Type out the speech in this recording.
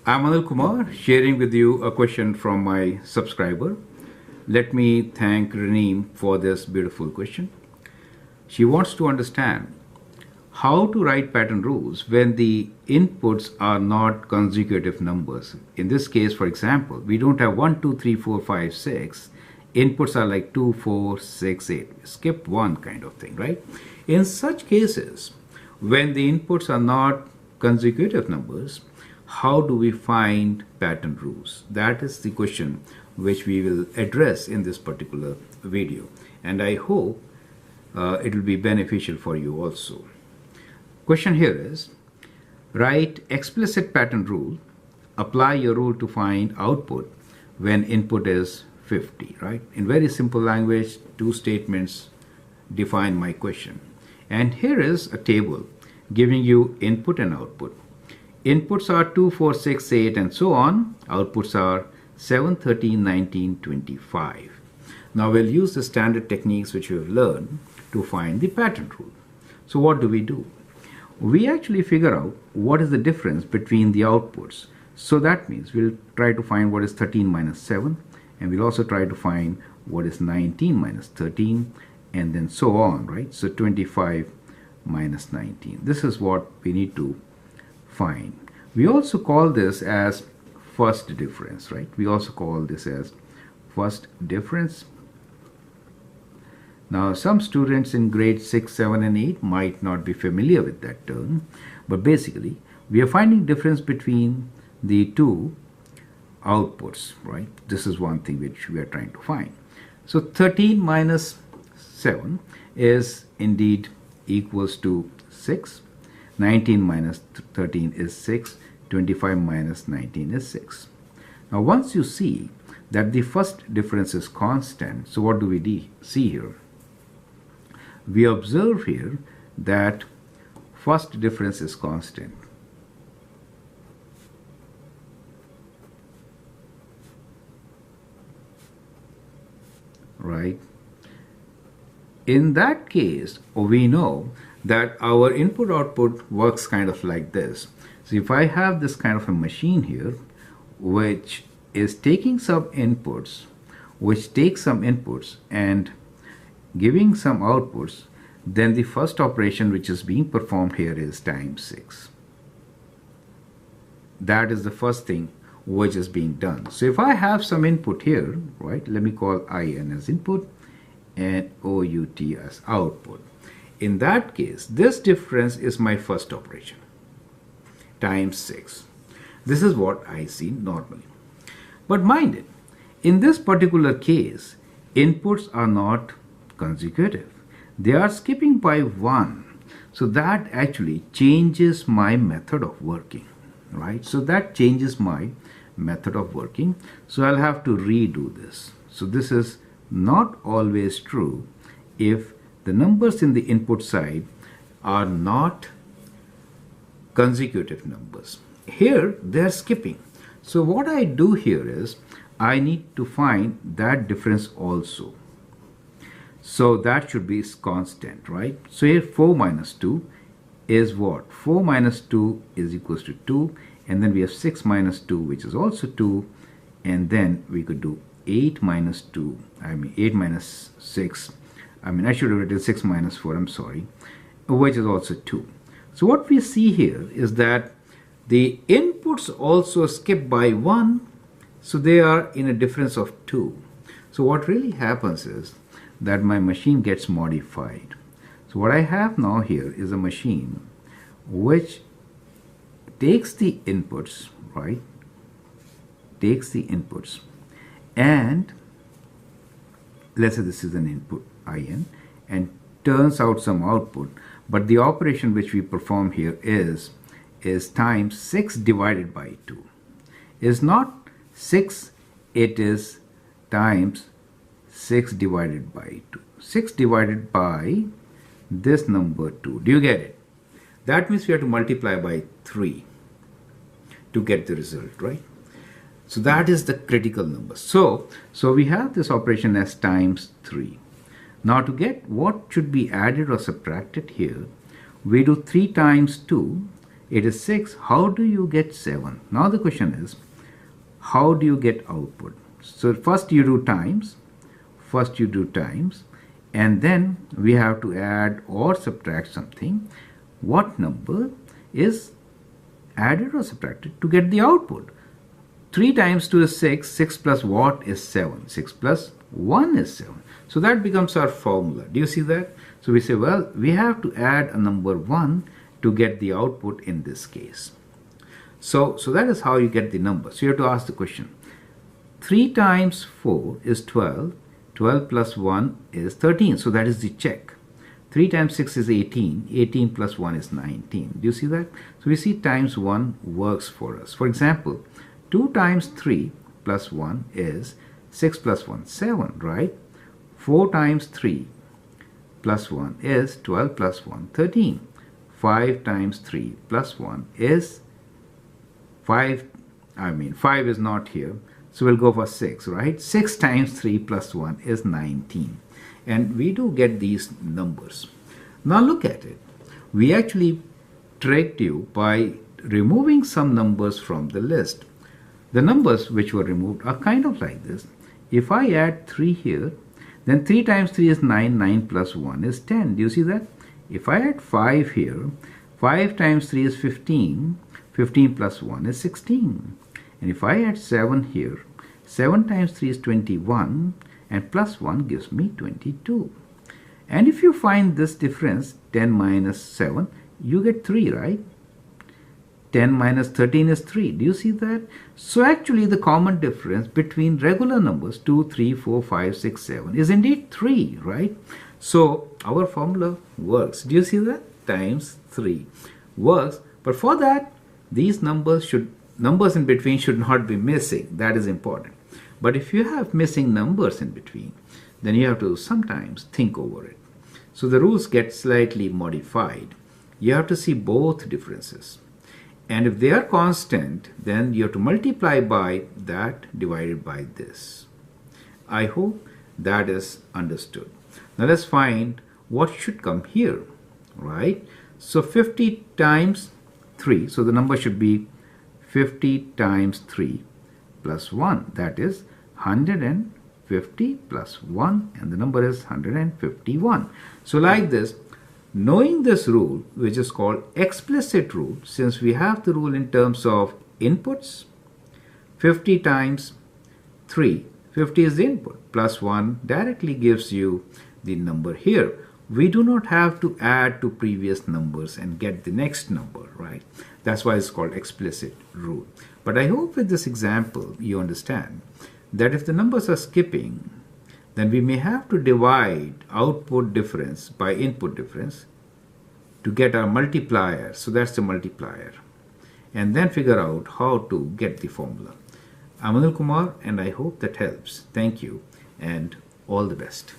I'm Anil Kumar, sharing with you a question from my subscriber. Let me thank Reneem for this beautiful question. She wants to understand how to write pattern rules when the inputs are not consecutive numbers. In this case, for example, we don't have 1, 2, 3, 4, 5, 6. Inputs are like 2, 4, 6, 8. Skip one kind of thing, right? In such cases, when the inputs are not consecutive numbers, how do we find pattern rules? That is the question which we will address in this particular video. And I hope it will be beneficial for you also. Question here is, write explicit pattern rule, apply your rule to find output when input is 50, right? In very simple language, two statements define my question. And here is a table giving you input and output. Inputs are 2, 4, 6, 8 and so on. Outputs are 7, 13, 19, 25. Now we'll use the standard techniques which we have learned to find the pattern rule. So what do? We actually figure out what is the difference between the outputs. So that means we'll try to find what is 13 minus 7, and we'll also try to find what is 19 minus 13, and then so on, right? So 25 minus 19. This is what we need to find. We also call this as first difference, right? We also call this as first difference. Now, some students in grade 6, 7, and 8 might not be familiar with that term, but basically, we are finding difference between the two outputs, right? This is one thing which we are trying to find. So 13 minus 7 is indeed equals to 6. 19 minus 13 is 6. 25 minus 19 is 6. Now once you see that the first difference is constant, so what do we see here? We observe here that first difference is constant. Right? In that case, we know that our input output works kind of like this. So if I have this kind of a machine here which is taking some inputs, and giving some outputs, then the first operation which is being performed here is times 6. That is the first thing which is being done. So if I have some input here, right, let me call IN as input and OUT as output. In that case, this difference is my first operation, times 6. This is what I see normally. But mind it, in this particular case, inputs are not consecutive. They are skipping by 1. So that actually changes my method of working, right? So that changes my method of working. So I'll have to redo this. So this is not always true if the numbers in the input side are not consecutive numbers. Here they're skipping. So what I do here is I need to find that difference also. So that should be constant, right? So here 4 minus 2 is what? 4 minus 2 is equals to 2. And then we have 6 minus 2, which is also 2. And then we could do 8 minus 2. 8 minus 6. I should have written 6 minus 4, I'm sorry. Which is also 2. So what we see here is that the inputs also skip by 1. So they are in a difference of 2. So what really happens is that my machine gets modified. So what I have now here is a machine which takes the inputs, right? Takes the inputs, and let's say this is an input IN, and turns out some output. But the operation which we perform here is times 6 divided by 2. Is not 6, it is times 6 divided by 2. 6 divided by this number 2. Do you get it? That means we have to multiply by 3 to get the result, right? So that is the critical number. So we have this operation as times 3. Now to get what should be added or subtracted here, we do 3 times 2 it is 6. How do you get 7? Now the question is, how do you get output? So first you do times, and then we have to add or subtract something. What number is added or subtracted to get the output? 3 times 2 is 6. 6 plus what is 7? 6 plus 1 is 7. So that becomes our formula. Do you see that? So we say, well, we have to add a number 1 to get the output in this case. So that is how you get the number. So you have to ask the question. 3 times 4 is 12. 12 plus 1 is 13. So that is the check. 3 times 6 is 18. 18 plus 1 is 19. Do you see that? So we see times 1 works for us. For example, 2 times 3 plus 1 is 6 plus 1, 7, right? 4 times 3 plus 1 is 12 plus 1, 13. 5 times 3 plus 1 is 5 is not here. So we'll go for 6, right? 6 times 3 plus 1 is 19. And we do get these numbers. Now look at it. We actually tricked you by removing some numbers from the list. The numbers which were removed are kind of like this. If I add 3 here, then 3 times 3 is 9. 9 plus 1 is 10. Do you see that? If I add 5 here, 5 times 3 is 15. 15 plus 1 is 16. And if I add 7 here, 7 times 3 is 21. And plus 1 gives me 22. And if you find this difference, 10 minus 7, you get 3, right? 10 minus 13 is 3. Do you see that? So actually the common difference between regular numbers 2, 3, 4, 5, 6, 7 is indeed 3, right? So our formula works. Do you see that? Times 3 works. But for that, these numbers in between should not be missing. That is important. But if you have missing numbers in between, then you have to sometimes think over it. So the rules get slightly modified. You have to see both differences. And if they are constant, then you have to multiply by that divided by this. I hope that is understood. Now let's find what should come here, right? So 50 times 3. So the number should be 50 times 3 plus 1. That is 150 plus 1. And the number is 151. So like this, knowing this rule, which is called explicit rule, since we have the rule in terms of inputs, 50 times 3, 50 is the input, plus 1 directly gives you the number here. We do not have to add to previous numbers and get the next number, right? That's why it's called explicit rule. But I hope with this example you understand that if the numbers are skipping, then we may have to divide output difference by input difference to get our multiplier. So that's the multiplier. And then figure out how to get the formula. I'm Anil Kumar, and I hope that helps. Thank you and all the best.